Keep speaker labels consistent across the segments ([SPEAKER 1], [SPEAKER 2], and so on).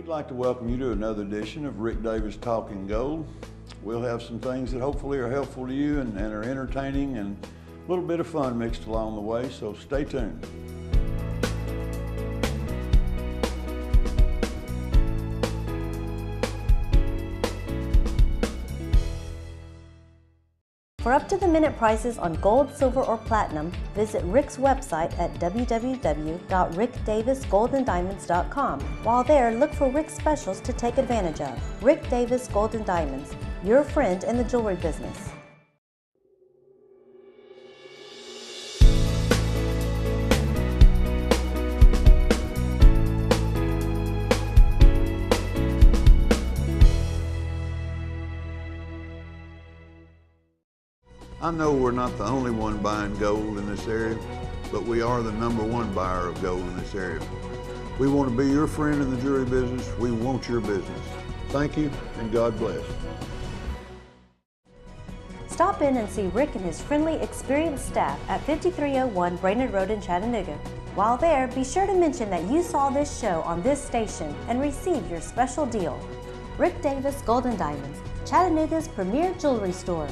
[SPEAKER 1] We'd like to welcome you to another edition of Rick Davis Talking Gold. We'll have some things that hopefully are helpful to you and are entertaining and a little bit of fun mixed along the way, so stay tuned.
[SPEAKER 2] For up-to-the-minute prices on gold, silver, or platinum, visit Rick's website at www.rickdavisgoldendiamonds.com. While there, look for Rick's specials to take advantage of. Rick Davis Gold and Diamonds, your friend in the jewelry business.
[SPEAKER 1] I know we're not the only one buying gold in this area, but we are the #1 buyer of gold in this area. We want to be your friend in the jewelry business. We want your business. Thank you, and God bless.
[SPEAKER 2] Stop in and see Rick and his friendly, experienced staff at 5301 Brainerd Road in Chattanooga. While there, be sure to mention that you saw this show on this station and receive your special deal. Rick Davis Gold and Diamonds, Chattanooga's premier jewelry store.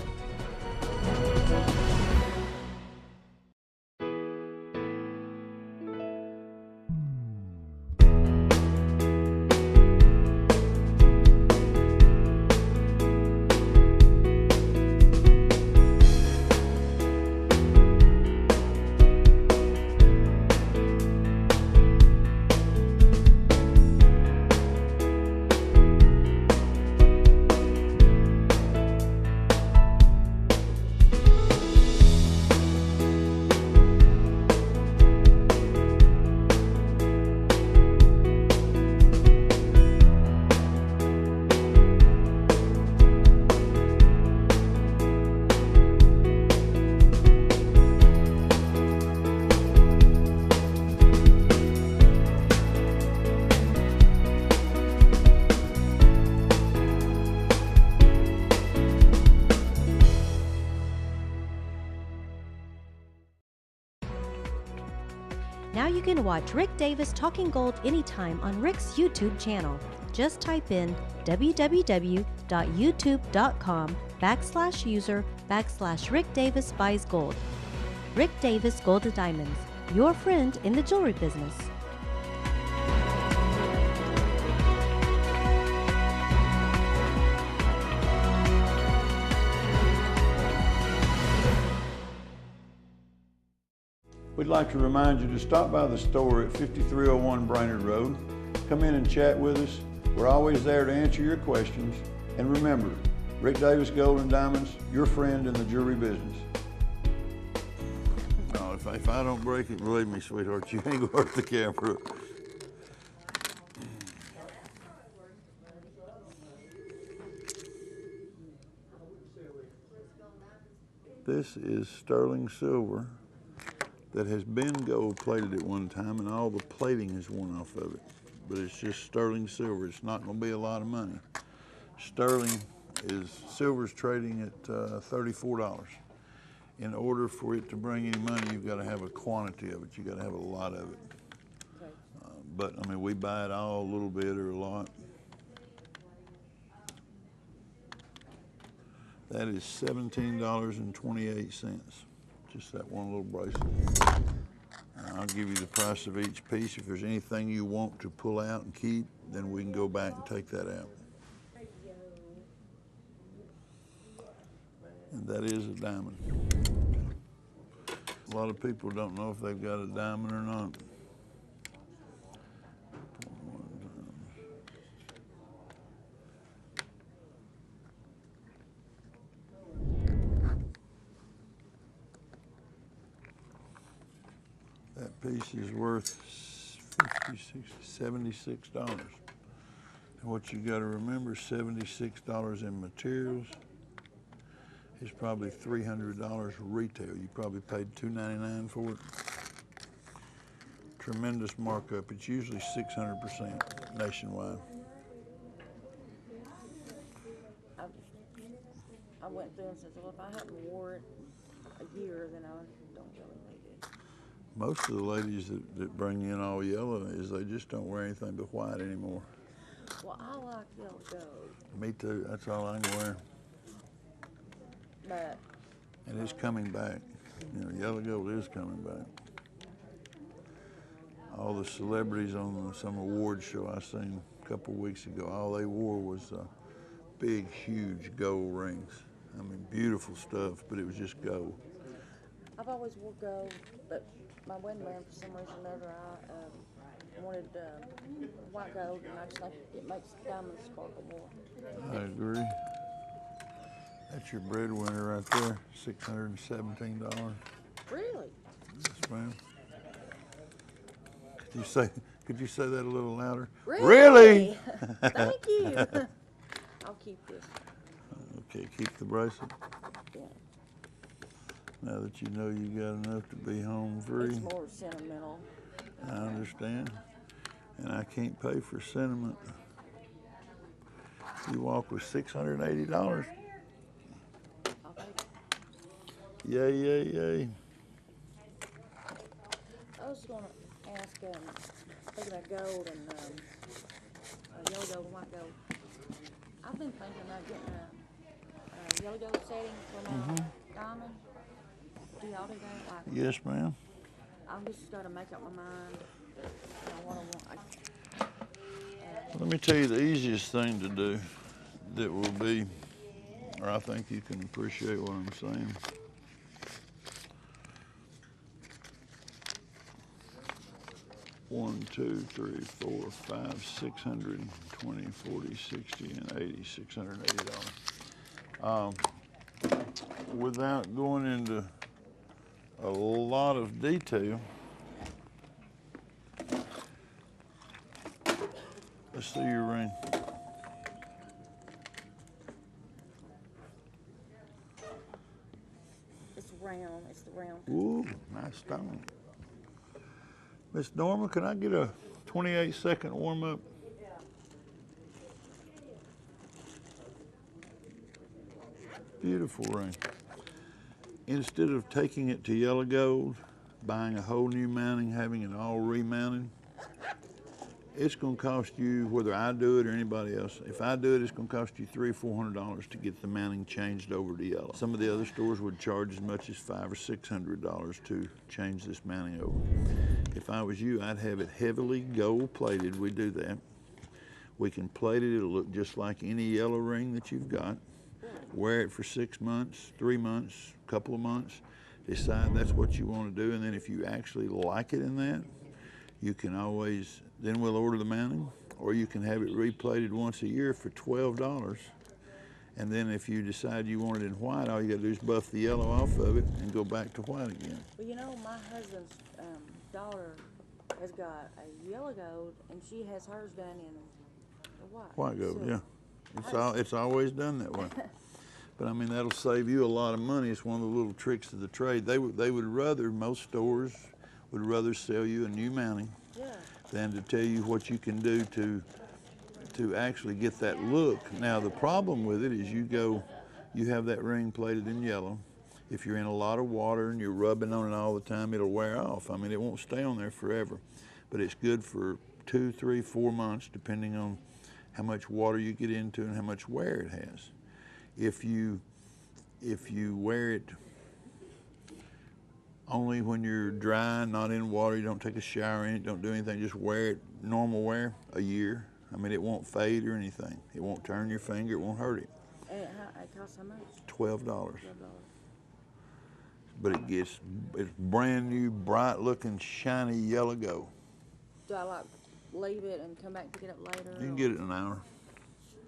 [SPEAKER 2] Now you can watch Rick Davis Talking Gold anytime on Rick's YouTube channel. Just type in www.youtube.com/user/Rick Davis Buys Gold. Rick Davis Gold and Diamonds, your friend in the jewelry business.
[SPEAKER 1] We'd like to remind you to stop by the store at 5301 Brainerd Road. Come in and chat with us. We're always there to answer your questions. And remember, Rick Davis Gold and Diamonds, your friend in the jewelry business. No, if I don't break it, believe me, sweetheart, you ain't gonna hurt the camera. This is sterling silver that has been gold plated at one time, and all the plating is worn off of it. But it's just sterling silver. It's not going to be a lot of money. Silver's trading at $34. In order for it to bring any money, you've got to have a quantity of it. You've got to have a lot of it. But I mean, we buy it all a little bit or a lot. That is $17.28. Just that one little bracelet. I'll give you the price of each piece. If there's anything you want to pull out and keep, then we can go back and take that out. And that is a diamond. A lot of people don't know if they've got a diamond or not. That piece is worth $76. And what you got to remember, $76 in materials is probably $300 retail. You probably paid $2.99 for it. Tremendous markup. It's usually 600% nationwide.
[SPEAKER 3] I went through and said, well, if I haven't wore it a year, then I don't really need it.
[SPEAKER 1] Most of the ladies that bring in all yellow is they just don't wear anything but white anymore.
[SPEAKER 3] Well, I like yellow gold,
[SPEAKER 1] Me too. That's all I can wear.
[SPEAKER 3] but
[SPEAKER 1] And it's coming back. You know, yellow gold is coming back. All the celebrities on some award show I seen a couple weeks ago, all they wore was big, huge gold rings. I mean, beautiful stuff, but it was just gold.
[SPEAKER 3] I've always wore gold, but my wedding band, for some reason or another, I wanted white gold, and I just think it makes diamonds sparkle more.
[SPEAKER 1] I agree. That's your breadwinner right there, $617.
[SPEAKER 3] Really?
[SPEAKER 1] Yes, ma'am. Could you say that a little louder?
[SPEAKER 3] Really? Thank you. I'll keep this.
[SPEAKER 1] Okay, keep the bracelet.
[SPEAKER 3] Yeah.
[SPEAKER 1] Now that you know you got enough to be home free.
[SPEAKER 3] It's more sentimental.
[SPEAKER 1] I understand. And I can't pay for sentiment. You walk with $680.
[SPEAKER 3] I'll take it.
[SPEAKER 1] Yay, yay, yay.
[SPEAKER 3] I was going to ask, speaking of gold and yellow gold and white gold, I've been thinking about getting a yellow gold setting for my diamond. Do y'all do that? Like,
[SPEAKER 1] Yes, ma'am.
[SPEAKER 3] I'm just got to make up my mind what I want.
[SPEAKER 1] Let me tell you the easiest thing to do that will be, or I think you can appreciate what I'm saying. One, two, three, four, five, 600, 20, 40, 60, and 80, $680. Without going into a lot of detail, let's see your ring.
[SPEAKER 3] It's round. It's the round.
[SPEAKER 1] Ooh, nice stone. Miss Norma, can I get a 28-second warm-up? Beautiful ring. Instead of taking it to yellow gold, buying a whole new mounting, having it all remounted, it's going to cost you, whether I do it or anybody else, if I do it, it's going to cost you $300 or $400 to get the mounting changed over to yellow. Some of the other stores would charge as much as $500 or $600 to change this mounting over. If I was you, I'd have it heavily gold plated. We do that. We can plate it. It'll look just like any yellow ring that you've got. Wear it for 6 months, 3 months, a couple of months. Decide that's what you want to do. And then if you actually like it in that, you can always, then we'll order the mounting, or you can have it replated once a year for $12. And then if you decide you want it in white, all you got to do is buff the yellow off of it and go back to white again.
[SPEAKER 3] Well, you know, my husband's daughter has got a yellow gold, and she has hers done in the white.
[SPEAKER 1] White gold,
[SPEAKER 3] silver.
[SPEAKER 1] yeah. It's always done that way. But I mean, that'll save you a lot of money. It's one of the little tricks of the trade. They would rather, most stores would rather sell you a new mounting than to tell you what you can do to actually get that look. Now, the problem with it is you have that ring plated in yellow. If you're in a lot of water and you're rubbing on it all the time, it'll wear off. I mean, it won't stay on there forever, but it's good for 2, 3, 4 months, depending on how much water you get into and how much wear it has. If you wear it only when you're dry, not in water, you don't take a shower in it, don't do anything, just wear it normal wear, a year. I mean, it won't fade or anything. It won't turn your finger, it won't hurt it.
[SPEAKER 3] And it costs how much?
[SPEAKER 1] $12.
[SPEAKER 3] $12.
[SPEAKER 1] But it's brand new, bright looking, shiny yellow gold.
[SPEAKER 3] Do I like leave it and come back and pick it up later?
[SPEAKER 1] You can get it in an hour.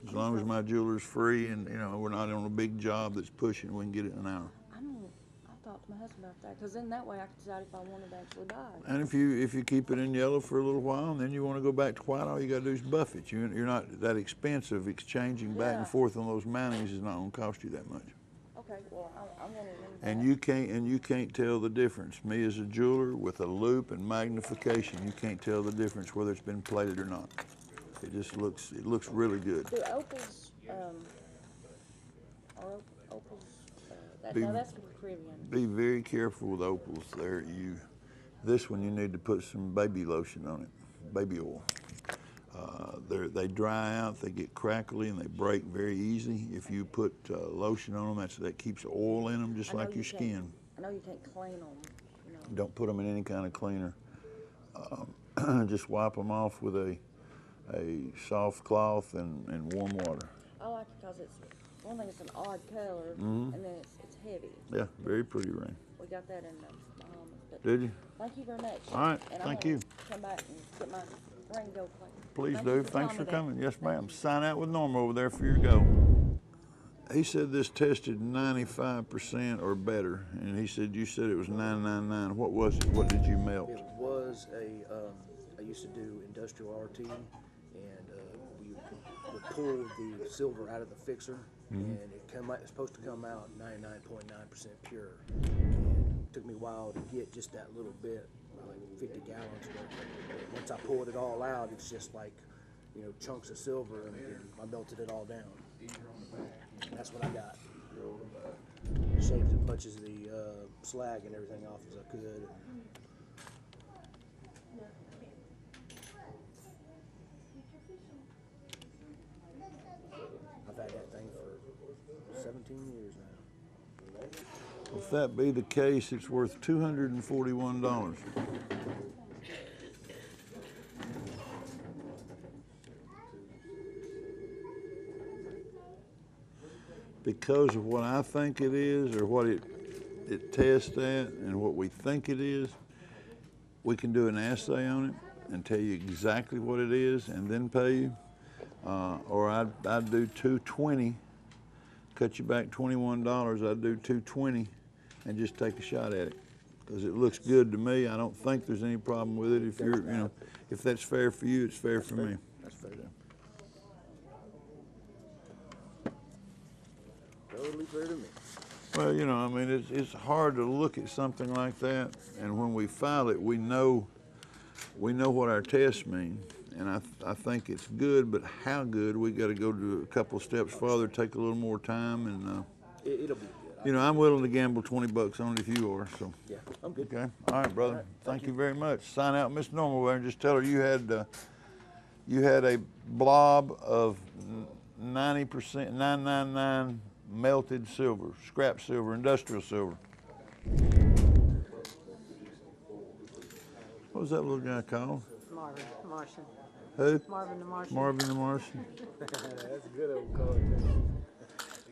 [SPEAKER 1] As long as my jeweler's free and we're not on a big job that's pushing, we can get it in an hour.
[SPEAKER 3] I talked to my husband about that, because then that way I can decide if I wanted to actually buy it.
[SPEAKER 1] And if you keep it in yellow for a little while and then you want to go back to white, all you got to do is buff it. You're not that expensive. Exchanging back and forth on those mountings is not going to cost you that much.
[SPEAKER 3] Okay, well, I'm going to.
[SPEAKER 1] And you can't tell the difference. Me as a jeweler with a loop and magnification, you can't tell the difference whether it's been plated or not. It just looks really good.
[SPEAKER 3] Do opals, now that's for Caribbean.
[SPEAKER 1] Be very careful with opals there. This one you need to put some baby lotion on it, baby oil. they dry out, they get crackly, and they break very easy. If you put lotion on them, that keeps oil in them, just like your skin.
[SPEAKER 3] I know you can't clean them. You know.
[SPEAKER 1] Don't put them in any kind of cleaner. Just wipe them off with a soft cloth and warm water.
[SPEAKER 3] I like it because it's, one thing, it's an odd color, and then it's heavy.
[SPEAKER 1] Yeah, very pretty ring.
[SPEAKER 3] We got that in Bahamas. But
[SPEAKER 1] Did you?
[SPEAKER 3] thank you very much.
[SPEAKER 1] All right,
[SPEAKER 3] and
[SPEAKER 1] thank
[SPEAKER 3] I'm
[SPEAKER 1] you.
[SPEAKER 3] Come back and get my ring gold plate.
[SPEAKER 1] Please
[SPEAKER 3] Thank
[SPEAKER 1] do.
[SPEAKER 3] you
[SPEAKER 1] Thanks for
[SPEAKER 3] telling me
[SPEAKER 1] coming.
[SPEAKER 3] that.
[SPEAKER 1] Yes, ma'am. Sign out with Norma over there for your gold. He said this tested 95% or better, and he said you said it was 999. What was it? What did you melt?
[SPEAKER 4] It was I used to do industrial RT, and we would pull the silver out of the fixer, and it's supposed to come out 99.9% pure. And it took me a while to get just that little bit, like 50 gallons. But once I pulled it all out, it's just like, you know, chunks of silver, and I melted it all down. And that's what I got. Shaved as much as the slag and everything off as I could. I've had that thing for 17 years now.
[SPEAKER 1] If that be the case, it's worth $241. Because of what I think it is, or what it tests at, and what we think it is, we can do an assay on it and tell you exactly what it is, and then pay you. Or I'd do $220, cut you back $21. I'd do $220, and just take a shot at it, because it looks good to me. I don't think there's any problem with it. If you're, you know, if that's fair for you, it's fair for me.
[SPEAKER 4] That's fair. Totally fair to me.
[SPEAKER 1] Well, you know, I mean, it's hard to look at something like that, and when we file it, we know what our tests mean, and I think it's good. But how good? We got to go to a couple steps farther, take a little more time, and
[SPEAKER 4] It'll be good.
[SPEAKER 1] you know, I'm willing to gamble $20 on it if you are. So.
[SPEAKER 4] Yeah, I'm good.
[SPEAKER 1] Okay. All right, brother.
[SPEAKER 4] All right,
[SPEAKER 1] Thank
[SPEAKER 4] thank
[SPEAKER 1] you very much. Sign out Miss Norma and just tell her you had a blob of 90%, 999 melted silver, scrap silver, industrial silver. What was that little guy called?
[SPEAKER 5] Marvin the Martian.
[SPEAKER 1] Who?
[SPEAKER 5] Marvin the Martian.
[SPEAKER 1] Marvin the Martian.
[SPEAKER 4] That's a good old card.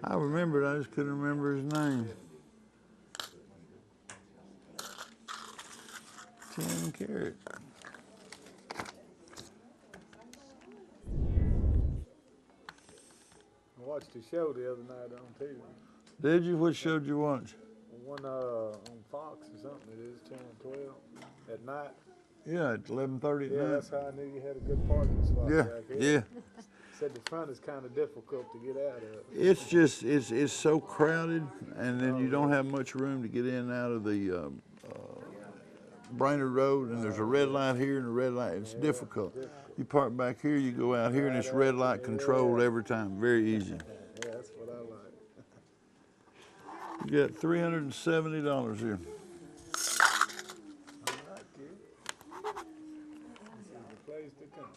[SPEAKER 1] I remembered, I just couldn't remember his name. 10 carat.
[SPEAKER 6] I watched a show the other night on TV.
[SPEAKER 1] Did you? What show did you watch?
[SPEAKER 6] One on Fox or something. It is Channel 12 at night.
[SPEAKER 1] Yeah, at 11:30 at
[SPEAKER 6] Yeah,
[SPEAKER 1] night.
[SPEAKER 6] that's how I knew you had a good parking spot
[SPEAKER 1] Yeah,
[SPEAKER 6] back here.
[SPEAKER 1] yeah.
[SPEAKER 6] Said the front is kind of difficult to get out of.
[SPEAKER 1] It's just, it's so crowded, and then you don't have much room to get in and out of the Brainerd Road, and there's a red light here and a red light. It's difficult. You park back here, you go out here, and it's red light controlled every time. Very easy.
[SPEAKER 6] Yeah, that's what I like.
[SPEAKER 1] You got $370 here.
[SPEAKER 6] All right, kid. This is the place to come.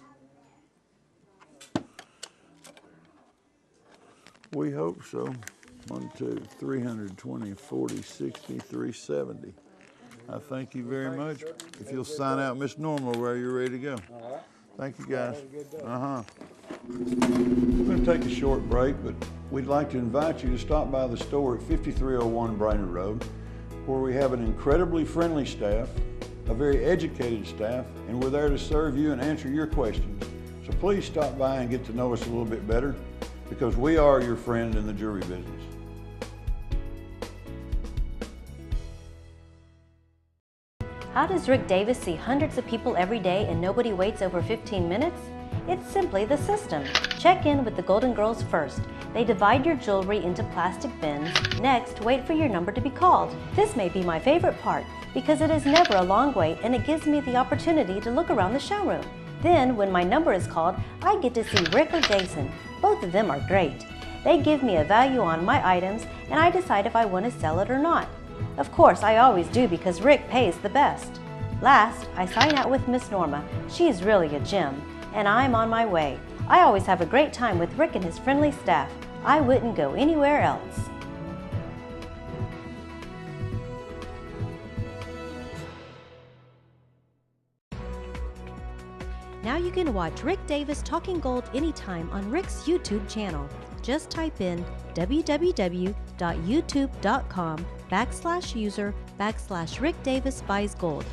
[SPEAKER 1] We hope so. 1, 2, 320, 40, 60, 370. I thank you very much. If you'll sign out Miss Norma where you're ready to go.
[SPEAKER 6] All right.
[SPEAKER 1] Thank you, guys.
[SPEAKER 6] Have a good day.
[SPEAKER 1] We're going to take a short break, but we'd like to invite you to stop by the store at 5301 Brainerd Road, where we have an incredibly friendly staff, a very educated staff, and we're there to serve you and answer your questions. So please stop by and get to know us a little bit better, because we are your friend in the jewelry business.
[SPEAKER 2] How does Rick Davis see hundreds of people every day and nobody waits over 15 minutes? It's simply the system. Check in with the Golden Girls first. They divide your jewelry into plastic bins. Next, wait for your number to be called. This may be my favorite part because it is never a long wait and it gives me the opportunity to look around the showroom. Then, when my number is called, I get to see Rick or Jason. Both of them are great. They give me a value on my items and I decide if I want to sell it or not. Of course, I always do because Rick pays the best. Last, I sign out with Miss Norma. She's really a gem, and I'm on my way. I always have a great time with Rick and his friendly staff. I wouldn't go anywhere else. Now you can watch Rick Davis Talking Gold anytime on Rick's YouTube channel. Just type in www.youtube.com/user/Rick Davis Buys Gold.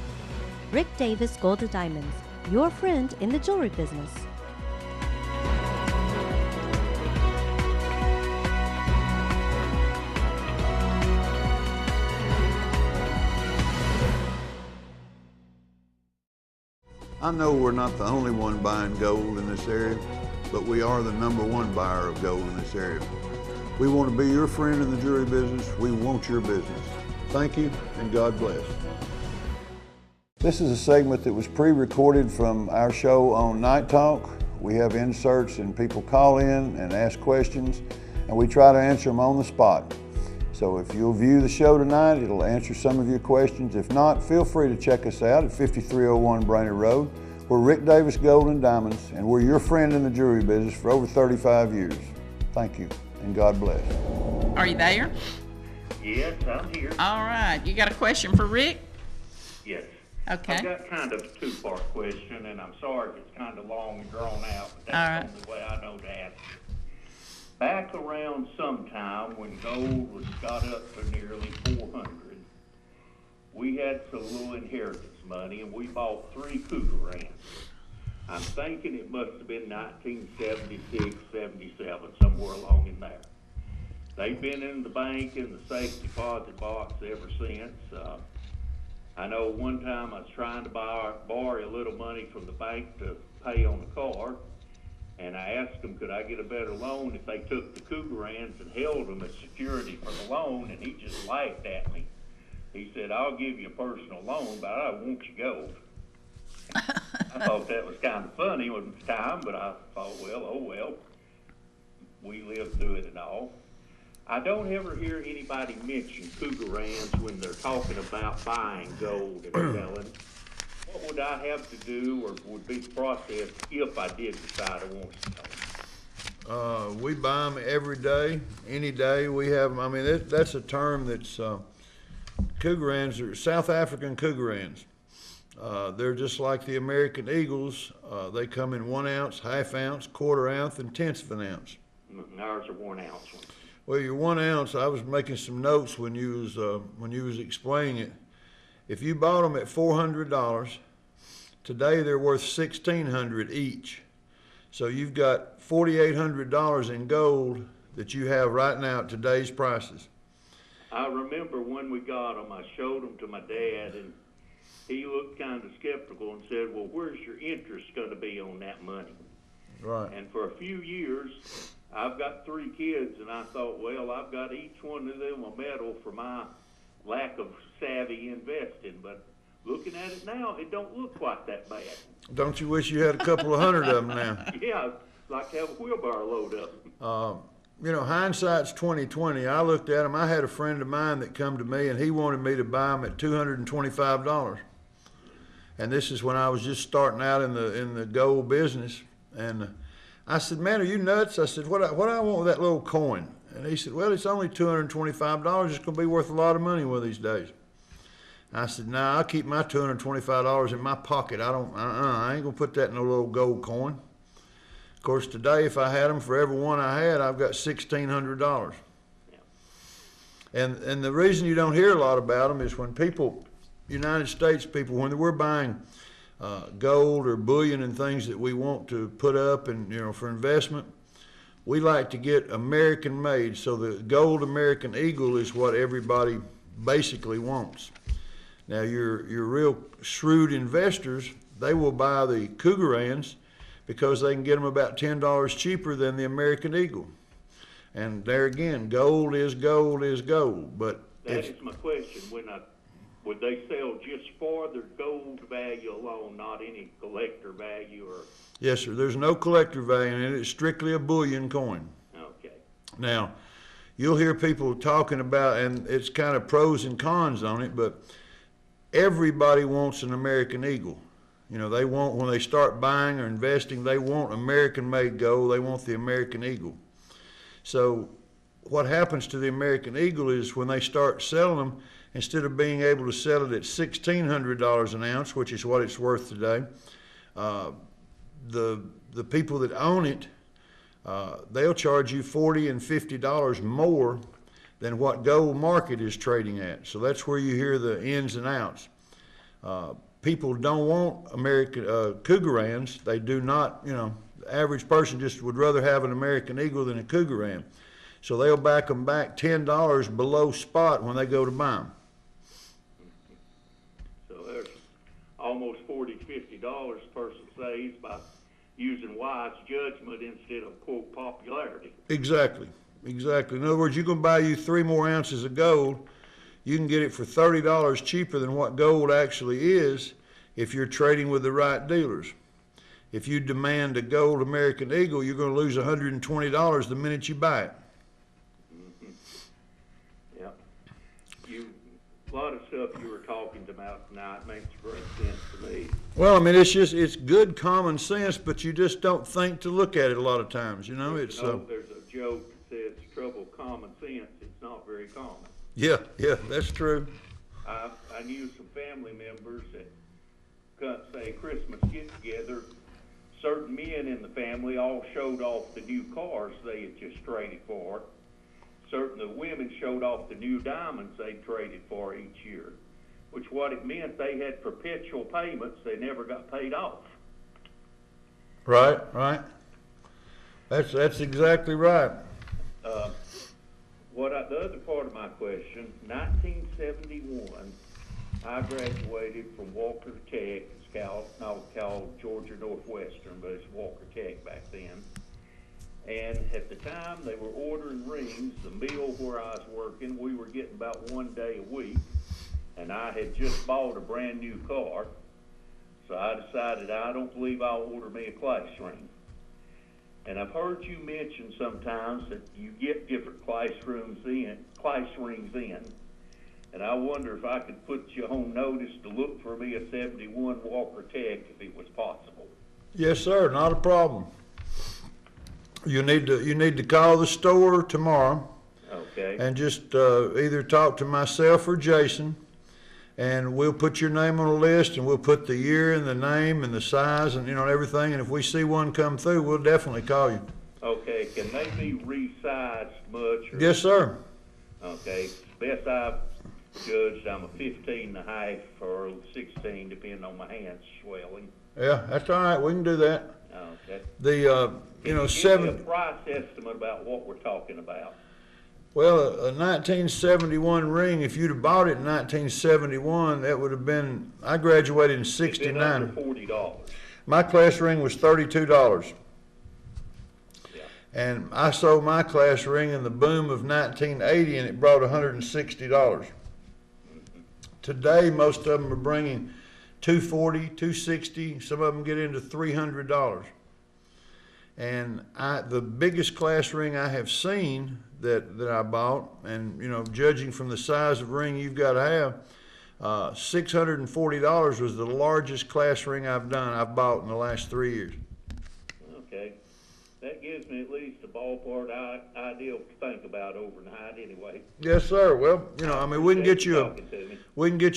[SPEAKER 2] Rick Davis Gold and Diamonds, your friend in the jewelry business.
[SPEAKER 1] I know we're not the only one buying gold in this area, but we are the #1 buyer of gold in this area. We want to be your friend in the jewelry business. We want your business. Thank you, and God bless. This is a segment that was pre-recorded from our show on Night Talk. We have inserts and people call in and ask questions, and we try to answer them on the spot. So if you'll view the show tonight, it'll answer some of your questions. If not, feel free to check us out at 5301 Brainerd Road. We're Rick Davis Gold and Diamonds, and we're your friend in the jewelry business for over 35 years. Thank you, and God bless.
[SPEAKER 7] Are you there?
[SPEAKER 8] Yes, I'm here.
[SPEAKER 7] All right. You got a question for Rick?
[SPEAKER 8] Yes.
[SPEAKER 7] Okay.
[SPEAKER 8] I've got kind of a two-part question, and I'm sorry if it's kind of long and drawn out, but
[SPEAKER 7] All
[SPEAKER 8] that's
[SPEAKER 7] right.
[SPEAKER 8] the way I know to ask it. Back around sometime when gold was got up to nearly 400, we had some little inheritance money, and we bought 3 Cougar Ranches. I'm thinking it must have been 1976, 77, somewhere along in there. They've been in the bank in the safe deposit box ever since. I know one time I was trying to borrow a little money from the bank to pay on the car, and I asked them, could I get a better loan if they took the Cougar Ranches and held them as security for the loan, and he just laughed at me. He said, I'll give you a personal loan, but I don't want your gold. I thought that was kind of funny at the time, but I thought, well, oh well, we lived through it and all. I don't ever hear anybody mention Cougar Ranches when they're talking about buying gold and selling. What would I have to do, or would be the process if I did decide I wanted to sell?
[SPEAKER 1] We buy them every day, any day. We have them. I mean, that's a term that's Cougar Ranches are South African Cougar Ranches. They're just like the American Eagles. They come in 1 ounce, ½ ounce, ¼ ounce, and 1/10 of an ounce.
[SPEAKER 8] Ours are 1 ounce ones.
[SPEAKER 1] Well, your 1 ounce, I was making some notes when you was explaining it. If you bought them at $400, today they're worth $1,600 each. So you've got $4,800 in gold that you have right now at today's prices.
[SPEAKER 8] I remember when we got them, I showed them to my dad, and he looked kind of skeptical and said, well, where's your interest going to be on that money?
[SPEAKER 1] Right.
[SPEAKER 8] And for a few years, I've got 3 kids, and I thought, well, I've got each one of them a medal for my lack of savvy investing. But looking at it now, it don't look quite that bad.
[SPEAKER 1] Don't you wish you had a couple of hundred of them now?
[SPEAKER 8] Yeah, I'd like to have a wheelbarrow load of them.
[SPEAKER 1] You know, hindsight's 20/20. I looked at them. I had a friend of mine that come to me, and he wanted me to buy them at $225. And this is when I was just starting out in the gold business. And I said, man, are you nuts? I said, what do I want with that little coin? And he said, well, it's only $225. It's going to be worth a lot of money one of these days. I said, nah, I'll keep my $225 in my pocket. I ain't going to put that in a little gold coin. Of course, today, if I had them for every one I had, I've got $1,600. Yeah. And the reason you don't hear a lot about them is when people, United States people, when we're buying gold or bullion and things that we want to put up and, you know, for investment, we like to get American made. So the gold American Eagle is what everybody basically wants. Now your real shrewd investors, they will buy the Cougar Ranches because they can get them about $10 cheaper than the American Eagle. And there again, gold is gold is gold. But
[SPEAKER 8] that is my question. Would they sell just for their gold value alone, not any collector value? Or?
[SPEAKER 1] Yes, sir. There's no collector value in it. It's strictly a bullion coin.
[SPEAKER 8] Okay.
[SPEAKER 1] Now, you'll hear people talking about, and it's kind of pros and cons on it, but everybody wants an American Eagle. You know, they want, when they start buying or investing, they want American-made gold. They want the American Eagle. So what happens to the American Eagle is when they start selling them, instead of being able to sell it at $1,600 an ounce, which is what it's worth today, the people that own it, they'll charge you $40 and $50 more than what gold market is trading at. So that's where you hear the ins and outs. People don't want American Cougarans. They do not, you know, the average person just would rather have an American Eagle than a Cougaran. So they'll back them back $10 below spot when they go to buy them.
[SPEAKER 8] So there's almost $40, $50 a person saves by using wise judgment instead of, quote, popularity.
[SPEAKER 1] Exactly, exactly. In other words, you can buy you 3 more ounces of gold. You can get it for $30 cheaper than what gold actually is if you're trading with the right dealers. If you demand a gold American Eagle, you're going to lose $120 the minute you buy it.
[SPEAKER 8] Yep. A lot of stuff you were talking about tonight makes great sense to me.
[SPEAKER 1] Well, I mean, it's good common sense, but you just don't think to look at it a lot of times, you know? It's
[SPEAKER 8] there's a joke that says trouble common sense. It's not very common.
[SPEAKER 1] Yeah, that's true.
[SPEAKER 8] I knew some family members that couldn't say Christmas get-together. Certain men in the family all showed off the new cars they had just traded for. Certain of the women showed off the new diamonds they traded for each year, which what it meant, they had perpetual payments they never got paid off.
[SPEAKER 1] Right. That's exactly right.
[SPEAKER 8] The other part of my question, 1971, I graduated from Walker Tech. It's now called Georgia Northwestern, but it's Walker Tech back then. And at the time they were ordering rings, the mill where I was working, we were getting about 1 day a week. And I had just bought a brand new car. So I decided I don't believe I'll order me a class ring. And I've heard you mention sometimes that you get different class rings in. And I wonder if I could put you on notice to look for me a 71 Walker Tech if it was possible.
[SPEAKER 1] Yes, sir, not a problem. You need to call the store tomorrow.
[SPEAKER 8] Okay.
[SPEAKER 1] And just either talk to myself or Jason, and we'll put your name on a list, and we'll put the year and the name and the size and, you know, everything. And if we see one come through, we'll definitely call you.
[SPEAKER 8] Okay. Can they be resized much? Or?
[SPEAKER 1] Yes, sir.
[SPEAKER 8] Okay. Best I've judged, I'm a 15 and a half or 16, depending on my hands swelling.
[SPEAKER 1] Yeah, that's all right. We can do that.
[SPEAKER 8] Okay.
[SPEAKER 1] The
[SPEAKER 8] Give me a price estimate about what we're talking about.
[SPEAKER 1] Well, a 1971 ring, if you'd have bought it in 1971, that would have been, I graduated in 69.
[SPEAKER 8] Under $40.
[SPEAKER 1] My class ring was $32.
[SPEAKER 8] Yeah.
[SPEAKER 1] And I sold my class ring in the boom of 1980, and it brought $160. Today, most of them are bringing $240, $260. Some of them get into $300. And the biggest class ring I have seen that I bought, and, you know, judging from the size of ring you've got to have, $640 was the largest class ring I've bought in the last 3 years.
[SPEAKER 8] Okay. That gives me at least a ballpark idea to think about overnight anyway.
[SPEAKER 1] Yes, sir. Well, you know, I mean, we can get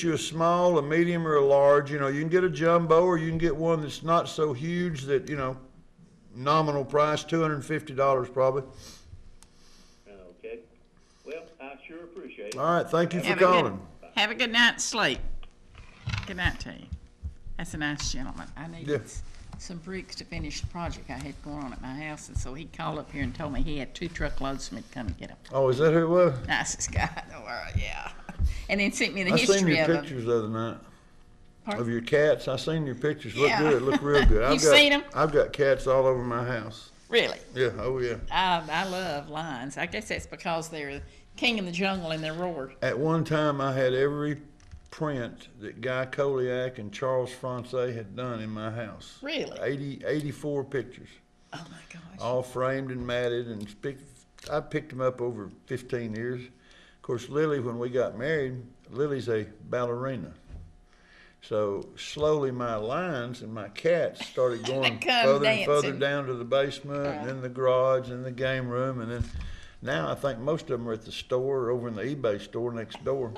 [SPEAKER 1] you a small, a medium, or a large. You know, you can get a jumbo, or you can get one that's not so huge that, you know, nominal price, $250 probably.
[SPEAKER 8] Okay. Well, I sure appreciate it.
[SPEAKER 1] All right. Thank you for calling.
[SPEAKER 7] Have a good night's sleep. Good night to you. That's a nice gentleman. I needed some bricks to finish the project I had going on at my house, and so he called up here and told me he had 2 truckloads for me to come and get them.
[SPEAKER 1] Oh, is that who it was?
[SPEAKER 7] Nicest guy in the world, yeah. And then sent me the
[SPEAKER 1] I
[SPEAKER 7] history
[SPEAKER 1] seen your
[SPEAKER 7] of them.
[SPEAKER 1] pictures the other night.
[SPEAKER 7] Pardon?
[SPEAKER 1] Of your cats. I seen your pictures. Look
[SPEAKER 7] Yeah.
[SPEAKER 1] good. Look real good.
[SPEAKER 7] You seen them?
[SPEAKER 1] I've got cats all over my house.
[SPEAKER 7] Really?
[SPEAKER 1] Yeah. Oh, yeah.
[SPEAKER 7] I love lions. I guess that's because they're king of the jungle and they roar.
[SPEAKER 1] At one time, I had every print that Guy Koliak and Charles Francais had done in my house.
[SPEAKER 7] Really?
[SPEAKER 1] 84 pictures.
[SPEAKER 7] Oh my gosh.
[SPEAKER 1] All framed and matted, and I picked them up over 15 years. Of course, Lily, when we got married, Lily's a ballerina. So slowly my lines and my cats started going
[SPEAKER 7] come
[SPEAKER 1] further and further
[SPEAKER 7] dancing.
[SPEAKER 1] down to the basement, and then the garage, and the game room, and then now I think most of them are at the store or over in the eBay store next door.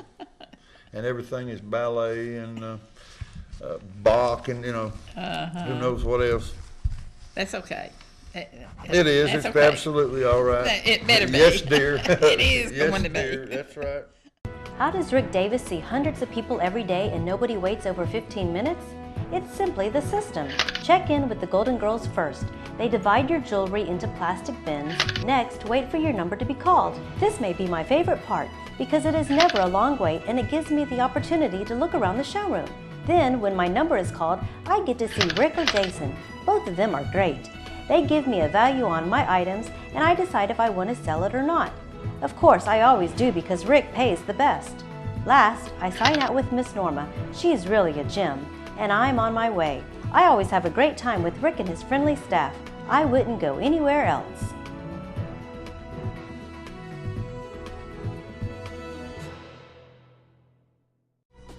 [SPEAKER 1] And everything is ballet and Bach and, who knows what else.
[SPEAKER 7] That's okay.
[SPEAKER 1] It is.
[SPEAKER 7] That's
[SPEAKER 1] It's
[SPEAKER 7] okay.
[SPEAKER 1] absolutely all right.
[SPEAKER 7] It better be.
[SPEAKER 1] Yes, dear.
[SPEAKER 7] It is
[SPEAKER 1] Yes,
[SPEAKER 7] going to be.
[SPEAKER 1] dear. That's right.
[SPEAKER 2] How does Rick Davis see hundreds of people every day and nobody waits over 15 minutes? It's simply the system. Check in with the Golden Girls first. They divide your jewelry into plastic bins. Next, wait for your number to be called. This may be my favorite part because it is never a long wait and it gives me the opportunity to look around the showroom. Then, when my number is called, I get to see Rick or Jason. Both of them are great. They give me a value on my items and I decide if I want to sell it or not. Of course, I always do because Rick pays the best. Last, I sign out with Miss Norma. She's really a gem, and I'm on my way. I always have a great time with Rick and his friendly staff. I wouldn't go anywhere else.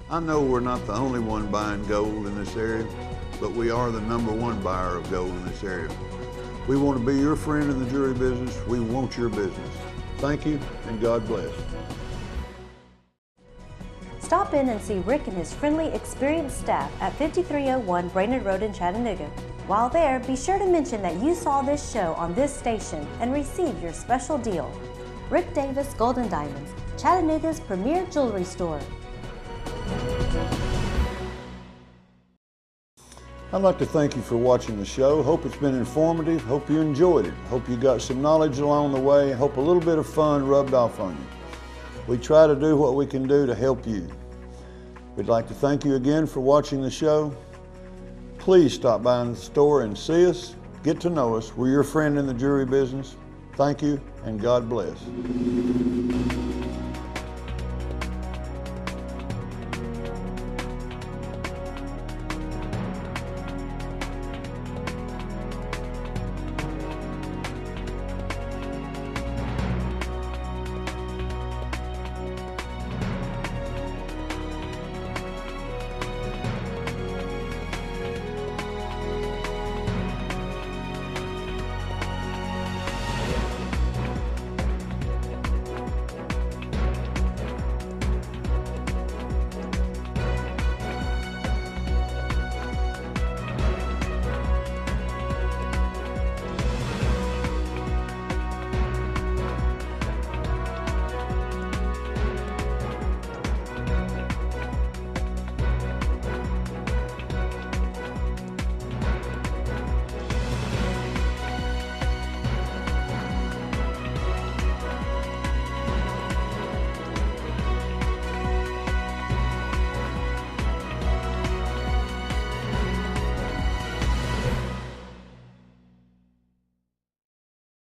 [SPEAKER 1] I know we're not the only one buying gold in this area, but we are the #1 buyer of gold in this area. We want to be your friend in the jewelry business. We want your business. Thank you, and God bless.
[SPEAKER 2] Stop in and see Rick and his friendly, experienced staff at 5301 Brainerd Road in Chattanooga. While there, be sure to mention that you saw this show on this station and receive your special deal. Rick Davis Gold and Diamonds, Chattanooga's premier jewelry store.
[SPEAKER 1] I'd like to thank you for watching the show. Hope it's been informative. Hope you enjoyed it. Hope you got some knowledge along the way. Hope a little bit of fun rubbed off on you. We try to do what we can do to help you. We'd like to thank you again for watching the show. Please stop by in the store and see us. Get to know us. We're your friend in the jewelry business. Thank you, and God bless.